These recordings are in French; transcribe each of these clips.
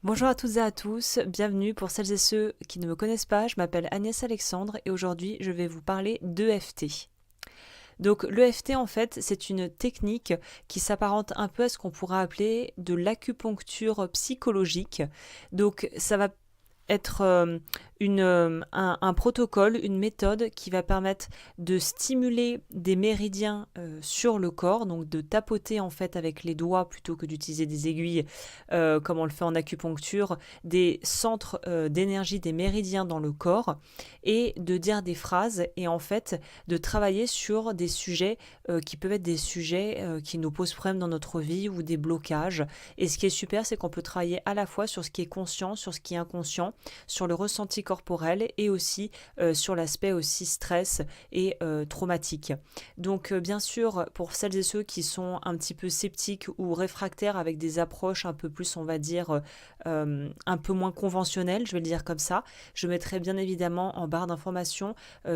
Bonjour à toutes et à tous, bienvenue pour celles et ceux qui ne me connaissent pas, je m'appelle Agnès Alexandre et aujourd'hui je vais vous parler d'EFT. Donc l'EFT en fait c'est une technique qui s'apparente un peu à ce qu'on pourrait appeler de l'acupuncture psychologique. Donc ça va être un protocole, une méthode qui va permettre de stimuler des méridiens sur le corps, donc de tapoter en fait avec les doigts plutôt que d'utiliser des aiguilles comme on le fait en acupuncture, des centres d'énergie, des méridiens dans le corps et de dire des phrases et en fait de travailler sur des sujets qui peuvent être des sujets qui nous posent problème dans notre vie ou des blocages. Et ce qui est super, c'est qu'on peut travailler à la fois sur ce qui est conscient, sur ce qui est inconscient, sur le ressenti corporel et aussi sur l'aspect aussi stress et traumatique. Donc bien sûr, pour celles et ceux qui sont un petit peu sceptiques ou réfractaires avec des approches un peu plus, on va dire, un peu moins conventionnelles, je vais le dire comme ça, je mettrai bien évidemment en barre d'informations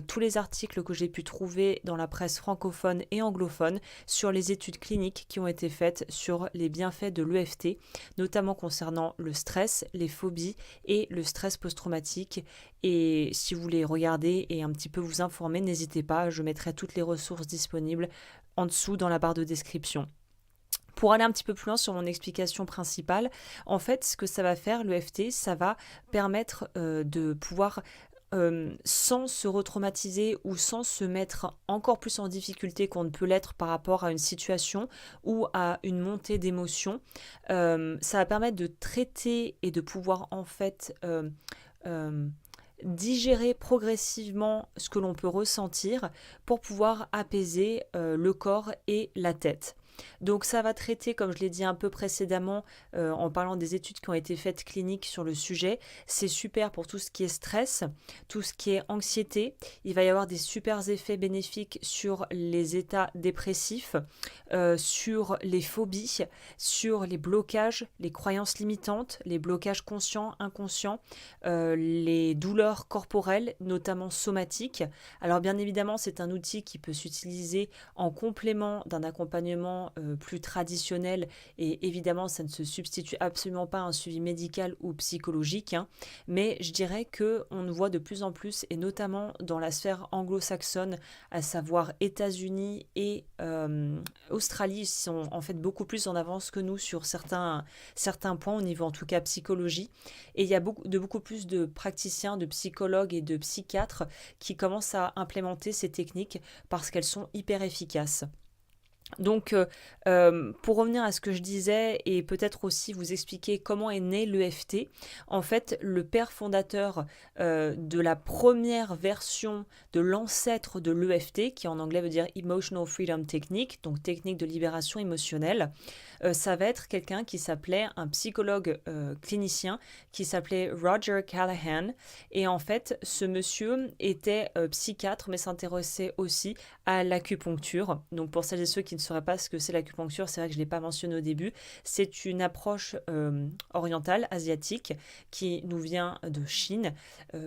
tous les articles que j'ai pu trouver dans la presse francophone et anglophone sur les études cliniques qui ont été faites sur les bienfaits de l'EFT, notamment concernant le stress, les phobies et le stress post-traumatique. Et si vous voulez regarder et un petit peu vous informer, n'hésitez pas, je mettrai toutes les ressources disponibles en dessous dans la barre de description. Pour aller un petit peu plus loin sur mon explication principale, en fait, ce que ça va faire, l'EFT, ça va permettre de pouvoir sans se retraumatiser ou sans se mettre encore plus en difficulté qu'on ne peut l'être par rapport à une situation ou à une montée d'émotions, ça va permettre de traiter et de pouvoir en fait euh, digérer progressivement ce que l'on peut ressentir pour pouvoir apaiser le corps et la tête. Donc ça va traiter, comme je l'ai dit un peu précédemment, en parlant des études qui ont été faites cliniques sur le sujet, c'est super pour tout ce qui est stress, tout ce qui est anxiété. Il va y avoir des super effets bénéfiques sur les états dépressifs, sur les phobies, sur les blocages, les croyances limitantes, les blocages conscients, inconscients, les douleurs corporelles, notamment somatiques. Alors bien évidemment, c'est un outil qui peut s'utiliser en complément d'un accompagnement plus traditionnel et évidemment, ça ne se substitue absolument pas à un suivi médical ou psychologique, hein, mais je dirais que on voit de plus en plus et notamment dans la sphère anglo-saxonne, à savoir États-Unis et Australie, sont en fait beaucoup plus en avance que nous sur certains points au niveau en tout cas psychologie. Et il y a beaucoup plus de praticiens, de psychologues et de psychiatres qui commencent à implémenter ces techniques parce qu'elles sont hyper efficaces. Donc, pour revenir à ce que je disais et peut-être aussi vous expliquer comment est né l'EFT, en fait, le père fondateur de la première version de l'ancêtre de l'EFT, qui en anglais veut dire Emotional Freedom Technique, donc technique de libération émotionnelle, ça va être quelqu'un qui s'appelait un psychologue clinicien qui s'appelait Roger Callahan. Et en fait, ce monsieur était psychiatre, mais s'intéressait aussi à l'acupuncture. Donc pour celles et ceux qui ne sauraient pas ce que c'est l'acupuncture, c'est vrai que je ne l'ai pas mentionné au début, c'est une approche orientale, asiatique, qui nous vient de Chine.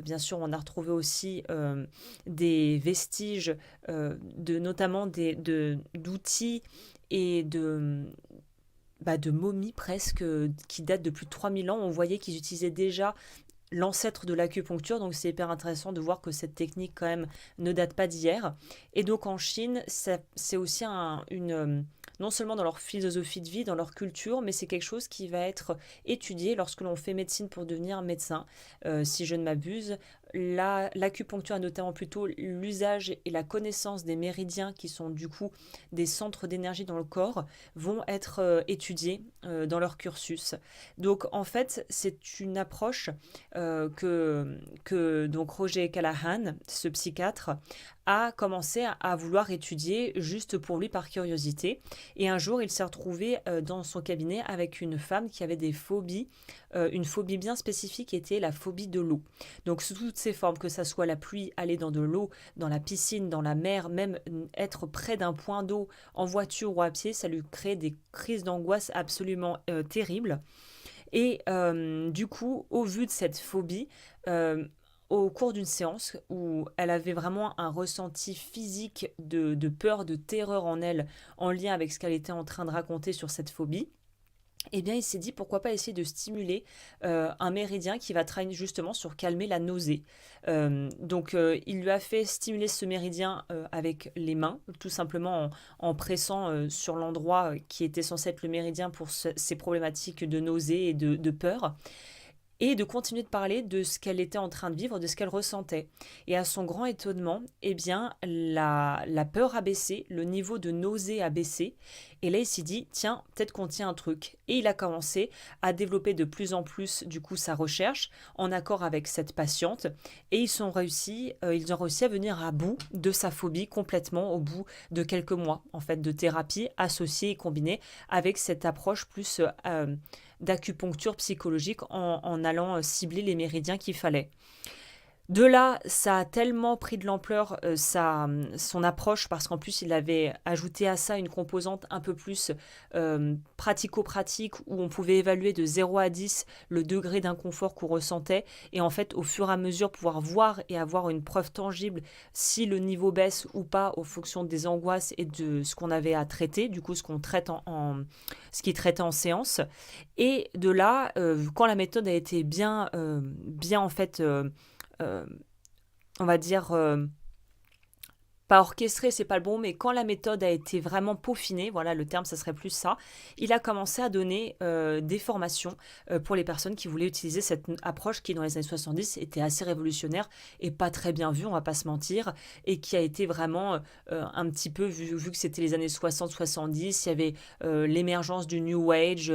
Bien sûr, on a retrouvé aussi des vestiges, notamment d'outils et de momies presque qui datent de plus de 3000 ans. On voyait qu'ils utilisaient déjà l'ancêtre de l'acupuncture, donc c'est hyper intéressant de voir que cette technique quand même ne date pas d'hier. Et donc en Chine, c'est aussi non seulement dans leur philosophie de vie, dans leur culture, mais c'est quelque chose qui va être étudié lorsque l'on fait médecine pour devenir médecin. Si je ne m'abuse, l'acupuncture a notamment plutôt l'usage et la connaissance des méridiens qui sont du coup des centres d'énergie dans le corps vont être étudiés dans leur cursus. Donc en fait, c'est une approche que donc Roger Callahan, ce psychiatre, a commencé à vouloir étudier juste pour lui par curiosité. Et un jour, il s'est retrouvé dans son cabinet avec une femme qui avait des phobies, une phobie bien spécifique qui était la phobie de l'eau. Donc sous toutes ses formes, que ça soit la pluie, aller dans de l'eau, dans la piscine, dans la mer, même être près d'un point d'eau en voiture ou à pied, ça lui crée des crises d'angoisse absolument terribles. Et du coup, au vu de cette phobie, au cours d'une séance où elle avait vraiment un ressenti physique de peur, de terreur en elle, en lien avec ce qu'elle était en train de raconter sur cette phobie, eh bien, il s'est dit pourquoi pas essayer de stimuler un méridien qui va travailler justement sur calmer la nausée. Il lui a fait stimuler ce méridien avec les mains, tout simplement en pressant sur l'endroit qui était censé être le méridien pour ces problématiques de nausée et de peur et de continuer de parler de ce qu'elle était en train de vivre, de ce qu'elle ressentait. Et à son grand étonnement, eh bien, la peur a baissé, le niveau de nausée a baissé, et là il s'est dit, tiens, peut-être qu'on tient un truc. Et il a commencé à développer de plus en plus, du coup, sa recherche, en accord avec cette patiente, et ils ont réussi à venir à bout de sa phobie complètement, au bout de quelques mois, en fait, de thérapie associée et combinée avec cette approche plus d'acupuncture psychologique en allant cibler les méridiens qu'il fallait. De là, ça a tellement pris de l'ampleur son approche parce qu'en plus il avait ajouté à ça une composante un peu plus pratico-pratique où on pouvait évaluer de 0 à 10 le degré d'inconfort qu'on ressentait et en fait au fur et à mesure pouvoir voir et avoir une preuve tangible si le niveau baisse ou pas au fonction des angoisses et de ce qu'on avait à traiter, du coup ce qu'on traite ce qui est traité en séance. Et de là, quand la méthode a été bien en fait euh, on va dire, pas orchestré, c'est pas le bon, mais quand la méthode a été vraiment peaufinée, voilà le terme, ça serait plus ça, il a commencé à donner des formations pour les personnes qui voulaient utiliser cette approche qui, dans les années 70, était assez révolutionnaire et pas très bien vue, on va pas se mentir, et qui a été vraiment un petit peu, vu que c'était les années 60-70, il y avait l'émergence du New Age,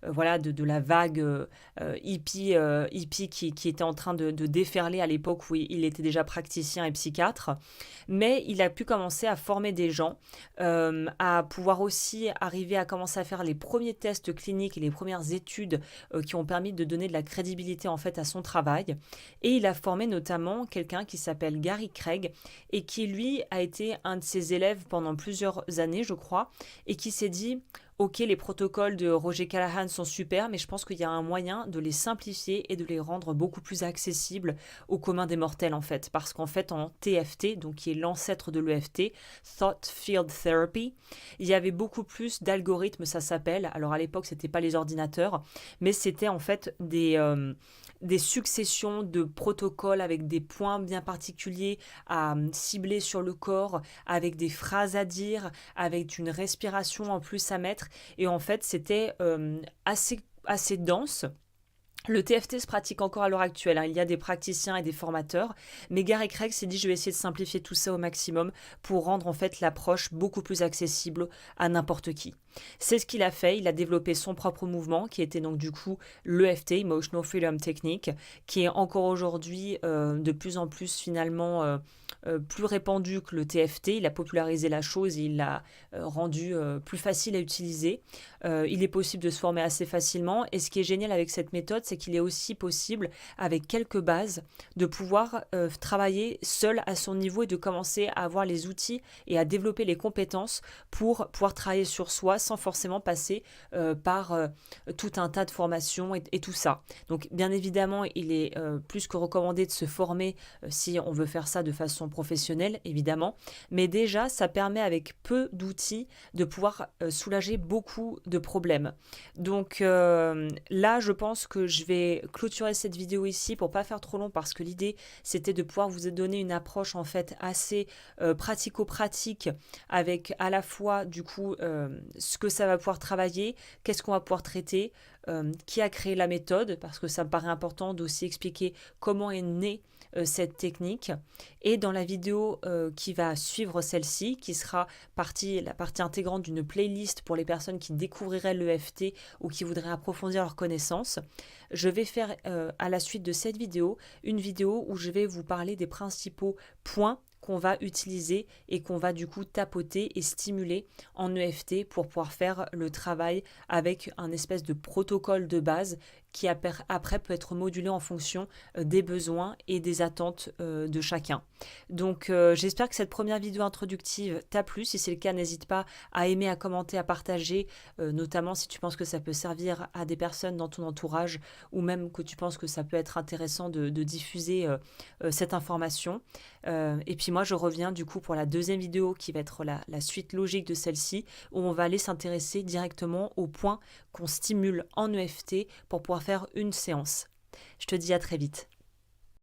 voilà, de la vague hippie qui était en train de déferler à l'époque où il était déjà praticien et psychiatre. Mais il a pu commencer à former des gens, à pouvoir aussi arriver à commencer à faire les premiers tests cliniques et les premières études qui ont permis de donner de la crédibilité en fait à son travail. Et il a formé notamment quelqu'un qui s'appelle Gary Craig et qui lui a été un de ses élèves pendant plusieurs années, je crois, et qui s'est dit ok, les protocoles de Roger Callahan sont super, mais je pense qu'il y a un moyen de les simplifier et de les rendre beaucoup plus accessibles au commun des mortels en fait. Parce qu'en fait, en TFT, donc qui est l'ancêtre de l'EFT, Thought Field Therapy, il y avait beaucoup plus d'algorithmes, ça s'appelle. Alors à l'époque, c'était pas les ordinateurs, mais c'était en fait des successions de protocoles avec des points bien particuliers à cibler sur le corps, avec des phrases à dire, avec une respiration en plus à mettre. Et en fait, c'était assez dense. Le TFT se pratique encore à l'heure actuelle, hein. Il y a des praticiens et des formateurs, mais Gary Craig s'est dit je vais essayer de simplifier tout ça au maximum pour rendre en fait l'approche beaucoup plus accessible à n'importe qui. C'est ce qu'il a fait, il a développé son propre mouvement qui était donc du coup l'EFT, Emotional Freedom Technique, qui est encore aujourd'hui de plus en plus finalement plus répandu que le TFT. Il a popularisé la chose et il l'a rendu plus facile à utiliser. Il est possible de se former assez facilement et ce qui est génial avec cette méthode, c'est qu'il est aussi possible, avec quelques bases, de pouvoir travailler seul à son niveau et de commencer à avoir les outils et à développer les compétences pour pouvoir travailler sur soi sans forcément passer par tout un tas de formations et tout ça. Donc bien évidemment, il est plus que recommandé de se former si on veut faire ça de façon professionnelle, évidemment. Mais déjà, ça permet avec peu d'outils de pouvoir soulager beaucoup de problèmes. Donc là, je pense que je vais clôturer cette vidéo ici pour pas faire trop long parce que l'idée, c'était de pouvoir vous donner une approche en fait assez pratico-pratique avec à la fois du coup ce que ça va pouvoir travailler, qu'est-ce qu'on va pouvoir traiter, qui a créé la méthode, parce que ça me paraît important d'aussi expliquer comment est née cette technique. Et dans la vidéo qui va suivre celle-ci, qui sera la partie intégrante d'une playlist pour les personnes qui découvriraient l'EFT ou qui voudraient approfondir leurs connaissances, je vais faire à la suite de cette vidéo, une vidéo où je vais vous parler des principaux points qu'on va utiliser et qu'on va du coup tapoter et stimuler en EFT pour pouvoir faire le travail avec un espèce de protocole de base qui après peut être modulé en fonction des besoins et des attentes de chacun. Donc j'espère que cette première vidéo introductive t'a plu. Si c'est le cas, n'hésite pas à aimer, à commenter, à partager, notamment si tu penses que ça peut servir à des personnes dans ton entourage ou même que tu penses que ça peut être intéressant de diffuser cette information. Et puis moi, je reviens du coup pour la deuxième vidéo qui va être la suite logique de celle-ci, où on va aller s'intéresser directement aux points qu'on stimule en EFT pour pouvoir faire une séance. Je te dis à très vite.